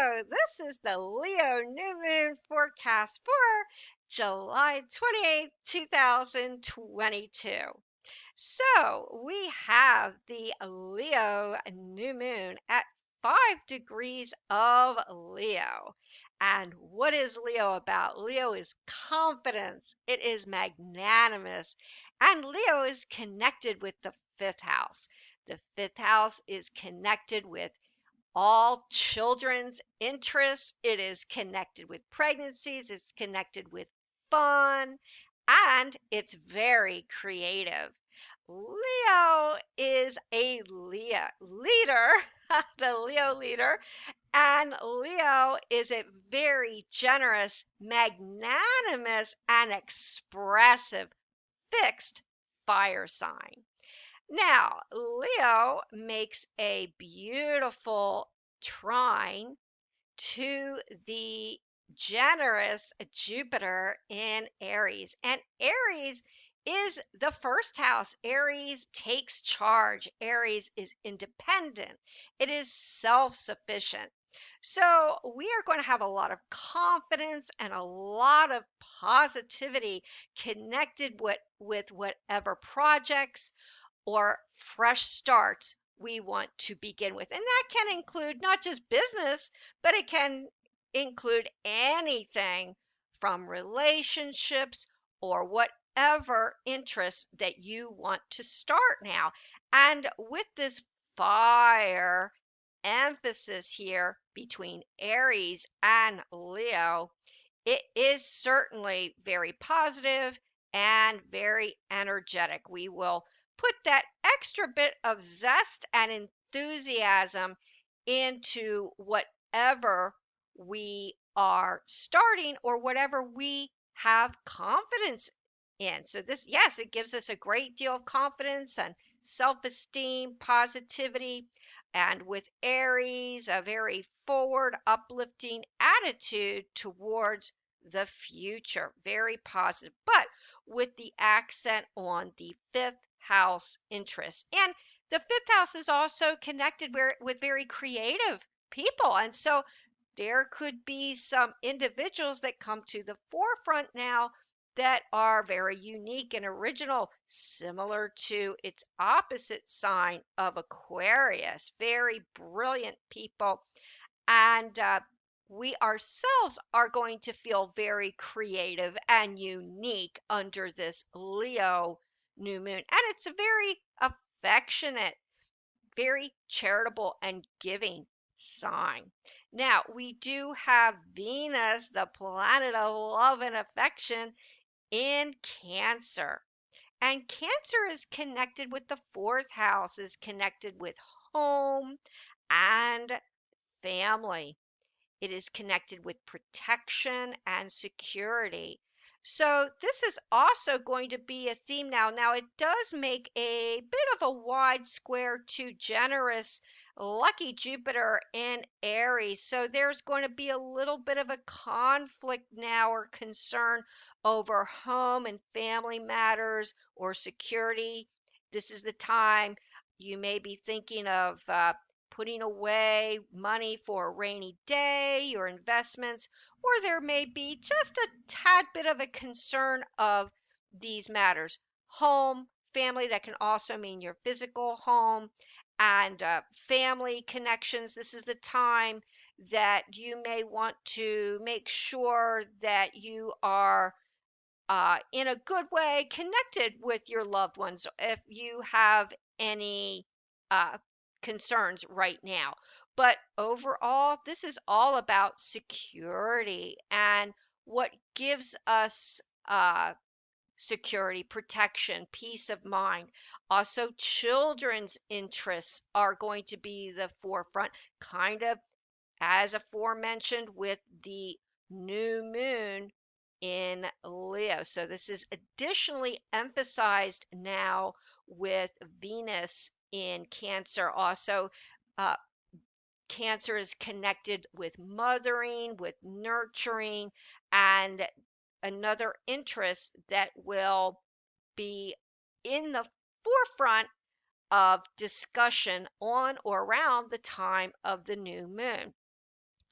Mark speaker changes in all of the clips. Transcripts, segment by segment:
Speaker 1: Hello, this is the Leo new moon forecast for July 28th, 2022. So we have the Leo new moon at 5 degrees of Leo. And what is Leo about? Leo is confidence, it is magnanimous, and Leo is connected with the fifth house. The fifth house is connected with all children's interests. It is connected with pregnancies, it's connected with fun, and it's very creative. Leo is a leader, the Leo leader, and Leo is a very generous, magnanimous, and expressive fixed fire sign. Now, Leo makes a beautiful trine to the generous Jupiter in Aries. And Aries is the first house. Aries takes charge. Aries is independent. It is self-sufficient. So we are going to have a lot of confidence and a lot of positivity connected with whatever projects or fresh starts we want to begin with. And that can include not just business, but it can include anything from relationships or whatever interests that you want to start now. And with this fire emphasis here between Aries and Leo, it is certainly very positive and very energetic. We will put that extra bit of zest and enthusiasm into whatever we are starting or whatever we have confidence in. So this, yes, it gives us a great deal of confidence and self-esteem, positivity, and with Aries, a very forward, uplifting attitude towards the future. Very positive, but with the accent on the fifth house interests. And the fifth house is also connected with very creative people. And so there could be some individuals that come to the forefront now that are very unique and original, similar to its opposite sign of Aquarius. Very brilliant people. And we ourselves are going to feel very creative and unique under this Leo new moon. And it's a very affectionate, very charitable and giving sign. Now, we do have Venus, the planet of love and affection, in Cancer. And Cancer is connected with the fourth house, is connected with home and family. It is connected with protection and security. So this is also going to be a theme now. Now it does make a bit of a wide square to generous, lucky Jupiter in Aries. So there's going to be a little bit of a conflict now or concern over home and family matters or security. This is the time you may be thinking of putting away money for a rainy day, your investments, or there may be just a tad bit of a concern of these matters. Home, family, that can also mean your physical home, and family connections. This is the time that you may want to make sure that you are in a good way connected with your loved ones if you have any uh, concerns right now. But overall, this is all about security and what gives us security, protection, peace of mind. Also, children's interests are going to be the forefront, kind of as aforementioned with the new moon in Leo. So this is additionally emphasized now with Venus in Cancer. Also, uh, Cancer is connected with mothering, with nurturing, and another interest that will be in the forefront of discussion on or around the time of the new moon.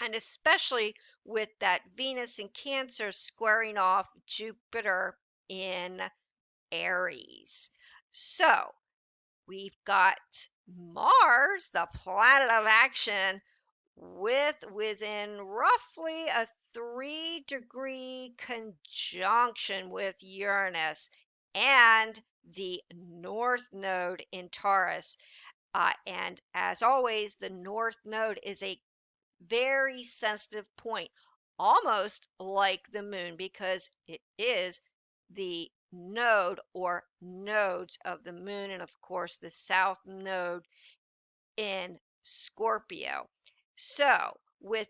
Speaker 1: and especially with that Venus in Cancer squaring off Jupiter in Aries. So we've got Mars, the planet of action, within roughly a 3-degree conjunction with Uranus and the North Node in Taurus. And as always, the North Node is a very sensitive point, almost like the moon, because it is the node or nodes of the moon, and of course, the south node in Scorpio. So, with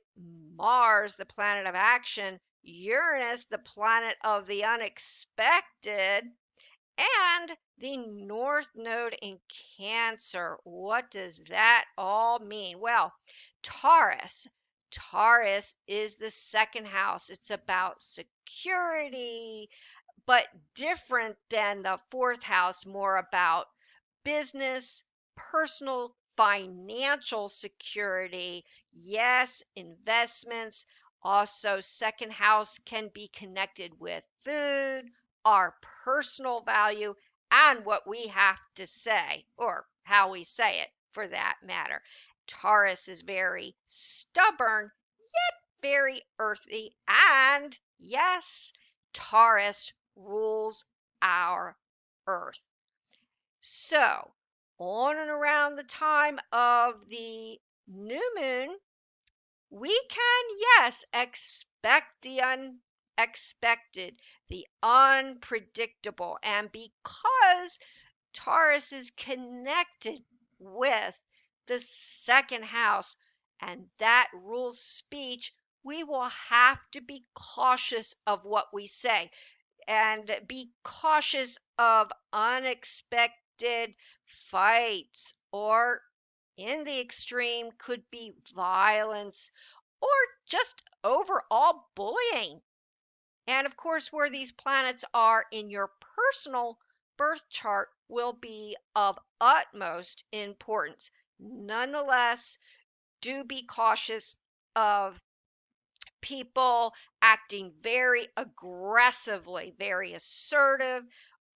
Speaker 1: Mars, the planet of action, Uranus, the planet of the unexpected, and the North Node in Cancer. What does that all mean? Well, Taurus. Taurus is the second house. It's about security, but different than the fourth house, more about business, personal financial security. Yes, investments. Also, second house can be connected with food, our personal value, and what we have to say, or how we say it for that matter. Taurus is very stubborn, very earthy, and yes, Taurus rules our earth. So, on and around the time of the new moon, we can, yes, expect the unexpected, the unpredictable. And because Taurus is connected with the second house, and that rules speech, we will have to be cautious of what we say and be cautious of unexpected fights, or in the extreme could be violence or just overall bullying. And of course, where these planets are in your personal birth chart will be of utmost importance. Nonetheless, do be cautious of people acting very aggressively, very assertive,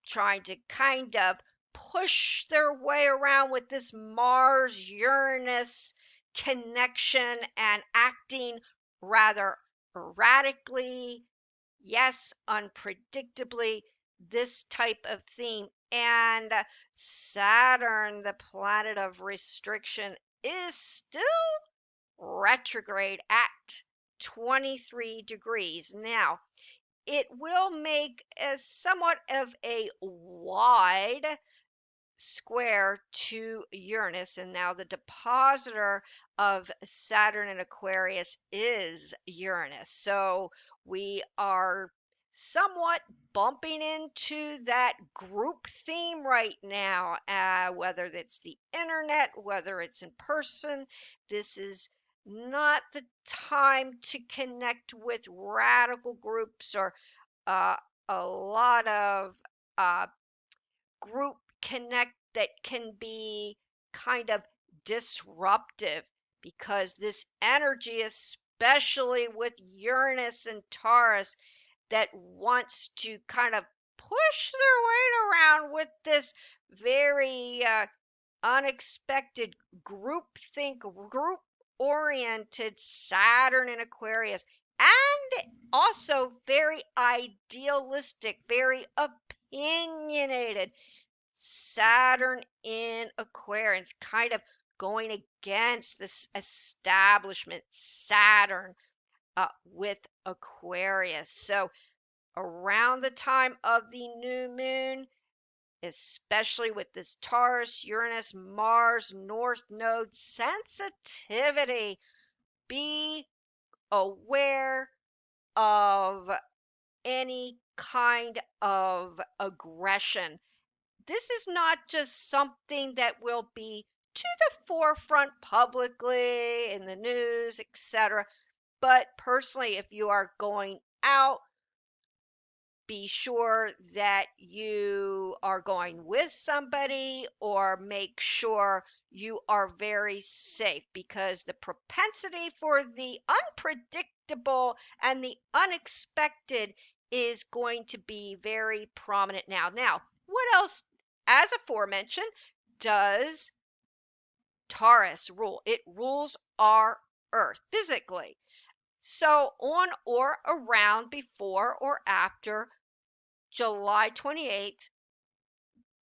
Speaker 1: trying to kind of push their way around with this Mars Uranus connection and acting rather erratically, yes, unpredictably, this type of theme. And Saturn, the planet of restriction, is still retrograde at 23 degrees. Now, it will make a somewhat of a wide square to Uranus, and now the depositor of Saturn and Aquarius is Uranus. So we are somewhat bumping into that group theme right now, whether it's the internet, whether it's in person. This is not the time to connect with radical groups or uh, a lot of uh, group connect that can be kind of disruptive, because this energy, especially with Uranus and Taurus, that wants to kind of push their weight around with this very unexpected group think, group oriented Saturn in Aquarius, and also very idealistic, very opinionated Saturn in Aquarius, kind of going against this establishment Saturn with Aquarius. So around the time of the new moon, especially with this Taurus, Uranus, Mars, North Node sensitivity, be aware of any kind of aggression. This is not just something that will be to the forefront publicly in the news, etc. But personally, if you are going out, be sure that you are going with somebody, or make sure you are very safe, because the propensity for the unpredictable and the unexpected is going to be very prominent now. Now, what else, as aforementioned, does Taurus rule? It rules our Earth physically. So, on or around before or after July 28th,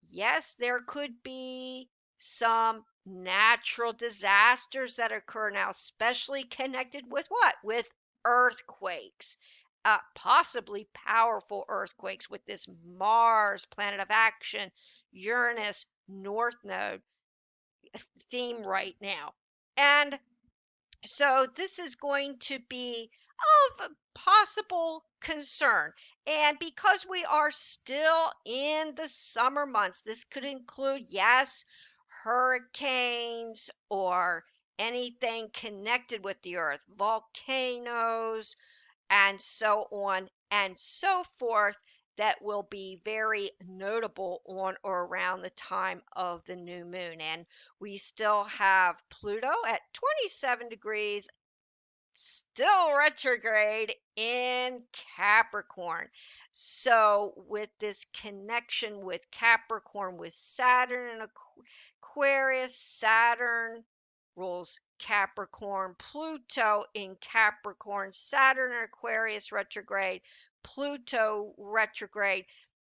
Speaker 1: yes, there could be some natural disasters that occur now, especially connected with what? With earthquakes, possibly powerful earthquakes with this Mars, planet of action, Uranus, North Node theme right now. And so this is going to be of possible concern. And because we are still in the summer months, this could include, yes, hurricanes or anything connected with the earth, volcanoes, and so on and so forth, that will be very notable on or around the time of the new moon. And we still have Pluto at 27 degrees, still retrograde in Capricorn. So, with this connection with Capricorn, with Saturn and Aquarius, Saturn rules Capricorn, Pluto in Capricorn, Saturn and Aquarius retrograde, Pluto retrograde.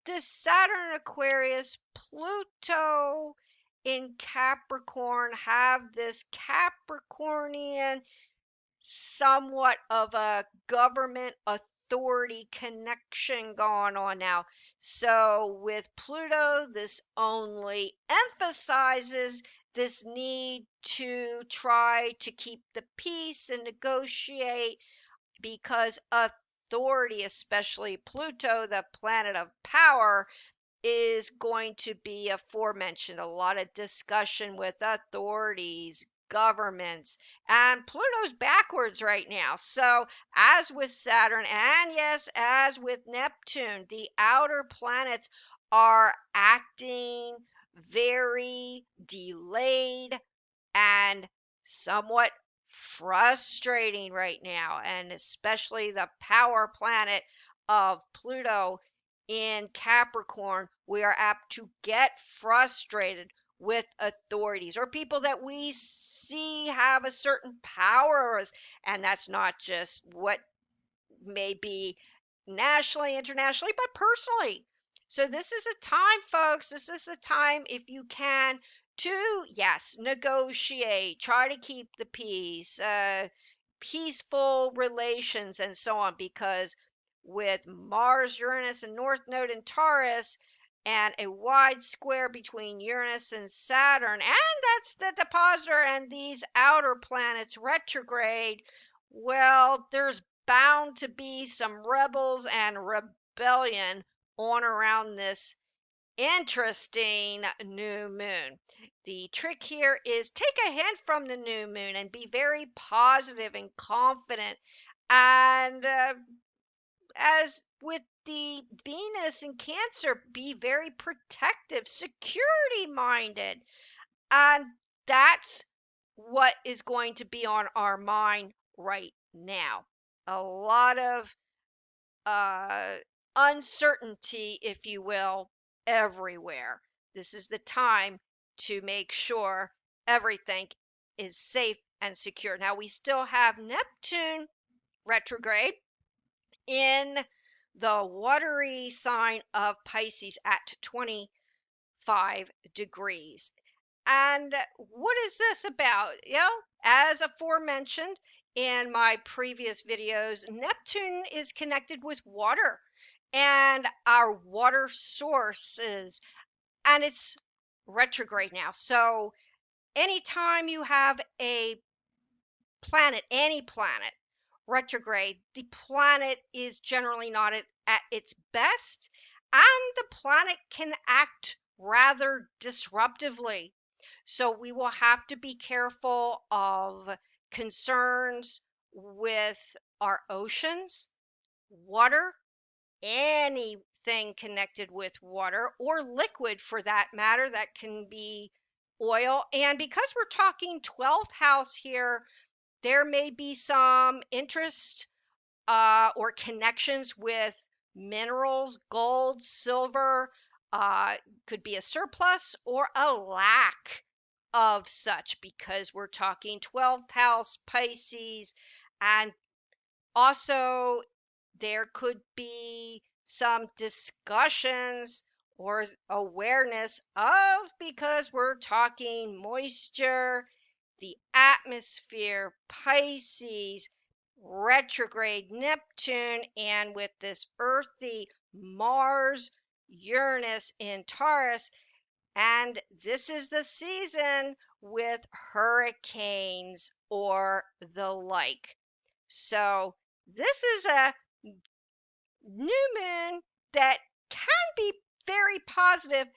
Speaker 1: This Saturn Aquarius, Pluto in Capricorn have this Capricornian, somewhat of a government authority connection going on now. So with Pluto, this only emphasizes this need to try to keep the peace and negotiate, because authority, especially Pluto, the planet of power, is going to be aforementioned. A lot of discussion with authorities, governments, and Pluto's backwards right now. So, as with Saturn, and yes, as with Neptune, the outer planets are acting very delayed and somewhat frustrating right now, and especially the power planet of Pluto in Capricorn, we are apt to get frustrated with authorities or people that we see have a certain power, and that's not just what may be nationally, internationally, but personally. So this is a time, folks, this is the time, if you can, to, yes, negotiate, try to keep the peace, peaceful relations, and so on, because with Mars, Uranus, and North Node in Taurus, and a wide square between Uranus and Saturn, and that's the depositor, and these outer planets retrograde, well, there's bound to be some rebels and rebellion on around this interesting new moon. The trick here is take a hint from the new moon and be very positive and confident. And as with the Venus in Cancer, be very protective, security minded. And that's what is going to be on our mind right now. A lot of uh, uncertainty, if you will, everywhere. This is the time to make sure everything is safe and secure. Now, we still have Neptune retrograde in the watery sign of Pisces at 25 degrees. And what is this about? As aforementioned in my previous videos, Neptune is connected with water and our water sources, and it's retrograde now. So, anytime you have a planet, any planet, retrograde, the planet is generally not at its best, and the planet can act rather disruptively. So we will have to be careful of concerns with our oceans, water, anything connected with water or liquid for that matter. That can be oil. And because we're talking 12th house here, there may be some interest or connections with minerals, gold, silver, could be a surplus or a lack of such because we're talking 12th house Pisces. And also, there could be some discussions or awareness of because we're talking moisture, the atmosphere, Pisces, retrograde Neptune, and with this earthy Mars, Uranus in Taurus. And this is the season with hurricanes or the like. So, this is a new moon that can be very positive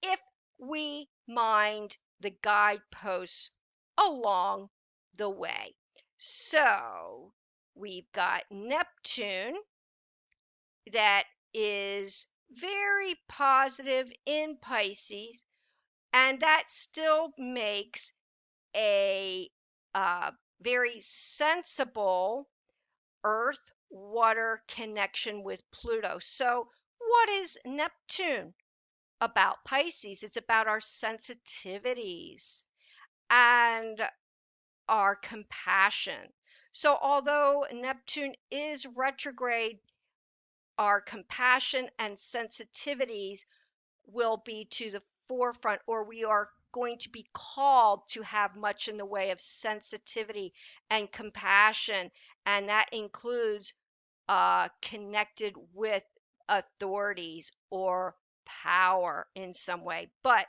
Speaker 1: if we mind the guideposts along the way. So, we've got Neptune that is very positive in Pisces, and that still makes a very sensible Earth water connection with Pluto. So, what is Neptune about? Pisces? It's about our sensitivities and our compassion. So, although Neptune is retrograde, our compassion and sensitivities will be to the forefront, or we are going to be called to have much in the way of sensitivity and compassion. And that includes connected with authorities or power in some way. But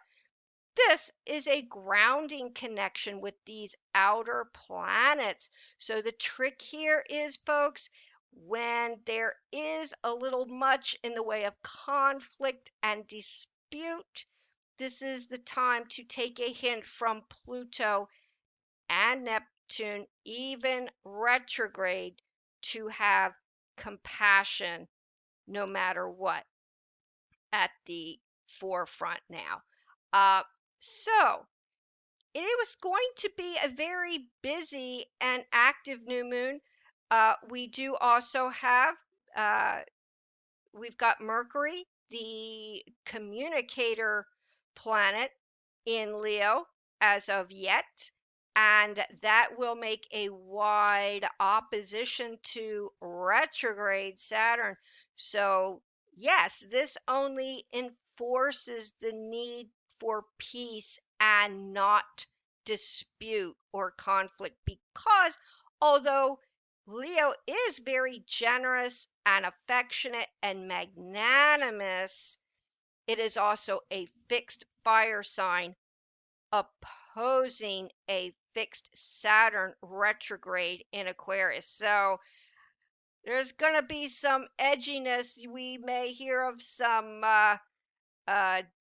Speaker 1: this is a grounding connection with these outer planets. So the trick here is, folks, when there is a little much in the way of conflict and dispute, this is the time to take a hint from Pluto and Neptune, even retrograde, to have compassion no matter what at the forefront now. Uh, so it was going to be a very busy and active new moon. We do also have, uh, we've got Mercury, the communicator planet in Leo as of yet, and that will make a wide opposition to retrograde Saturn. So, yes, this only enforces the need for peace and not dispute or conflict because although Leo is very generous and affectionate and magnanimous, it is also a fixed fire sign opposing a fixed Saturn retrograde in Aquarius. So there's going to be some edginess. We may hear of some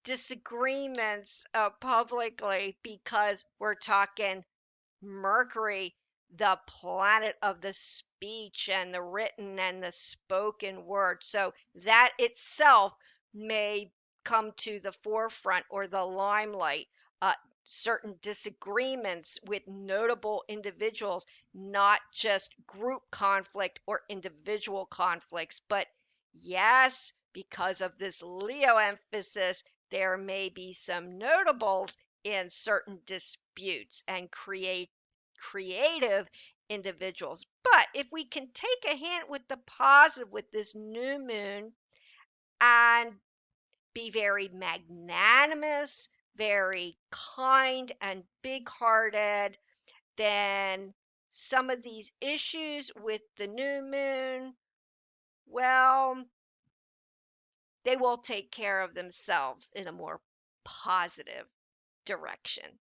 Speaker 1: disagreements publicly because we're talking Mercury, the planet of the speech and the written and the spoken word. So that itself may come to the forefront or the limelight. Certain disagreements with notable individuals, not just group conflict or individual conflicts, but yes, because of this Leo emphasis, there may be some notables in certain disputes and creative individuals. But if we can take a hint with the positive with this new moon and be very magnanimous, very kind, and big hearted, then some of these issues with the new moon, well, they will take care of themselves in a more positive direction.